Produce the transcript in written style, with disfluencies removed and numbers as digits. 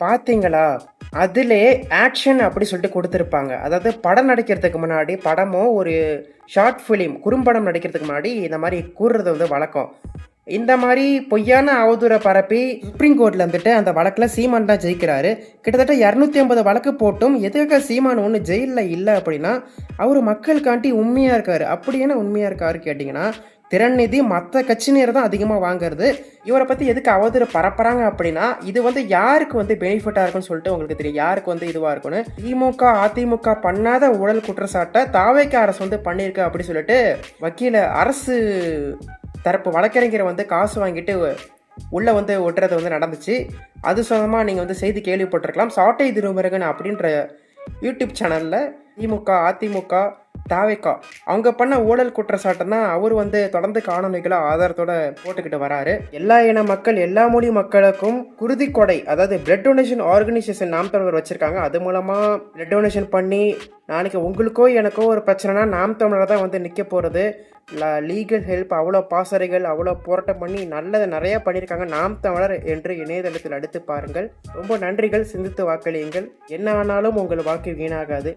பார்த்தீங்களா? அதிலே ஆக்ஷன் அப்படி சொல்லிட்டு குடுத்திருப்பாங்க. அதாவது படம் நடிக்கிறதுக்கு முன்னாடி, படமோ ஒரு ஷார்ட் ஃபிலிம் குறும்படம் நடிக்கிறதுக்கு முன்னாடி இந்த மாரி கூறுறது வந்து வழக்கம். இந்த மாரி பொய்யான அவதூற பரப்பி சுப்ரீம் கோர்ட்ல வந்துட்டு அந்த வழக்குல சீமான் தான் ஜெயிக்கிறாரு. கிட்டத்தட்ட 250 வழக்கு போட்டும் எதுக்காக சீமான் ஒண்ணும் ஜெயில்ல இல்ல அப்படின்னா, அவரு மக்களுக்காண்டி உண்மையா இருக்காரு. அப்படி என்ன உண்மையா இருக்காரு கேட்டீங்கன்னா, திறன்நிதி மத்த கட்சியினர் தான் அதிகமா வாங்குறது. இவர பத்தி எதுக்கு அவதூறு பரப்புறாங்க அப்படின்னா, இது வந்து யாருக்கு வந்து பெனிஃபிட்டா இருக்குன்னு சொல்லிட்டு உங்களுக்கு தெரியும். யாருக்கு வந்து இதுவா இருக்குன்னு. திமுக, அதிமுக பண்ணாத ஊழல் குற்றச்சாட்ட தாவேக்கா அரசு வந்து பண்ணியிருக்கு அப்படி சொல்லிட்டு அரசு தரப்பு வழக்கறிஞரை வந்து காசு வாங்கிட்டு உள்ள வந்து ஒட்டுறது வந்து நடந்துச்சு. அது சொந்தமா நீங்க வந்து செய்தி கேள்விப்பட்டிருக்கலாம். சாட்டை திருமுருகன் அப்படின்ற யூடியூப் சேனல்ல திமுக, அதிமுக, தாவேக்கா அவங்க பண்ண ஊழல் குற்றச்சாட்டு தான் அவர் வந்து தொடர்ந்து காணொலிகளை ஆதாரத்தோட போட்டுக்கிட்டு வராரு. எல்லா இன மக்கள், எல்லா மொழி மக்களுக்கும் குருதி கொடை, அதாவது பிளட் டொனேஷன் ஆர்கனைசேஷன் நாம் தமிழர் வச்சிருக்காங்க. அது மூலமா பிளட் டொனேஷன் பண்ணி நாளைக்கு உங்களுக்கோ எனக்கோ ஒரு பிரச்சனைனா நாம் தமிழர் தான் வந்து நிற்க போகிறது. லீகல் ஹெல்ப் அவ்வளோ பாசறைகள் அவ்வளோ போராட்டம் பண்ணி நல்லதை நிறையா பண்ணியிருக்காங்க. நாம் தமிழர் என்று இணையதளத்தில் அடுத்து பாருங்கள். ரொம்ப நன்றிகள். சிந்தித்து வாக்களியுங்கள். என்ன ஆனாலும் உங்கள் வாக்கு வீணாகாது.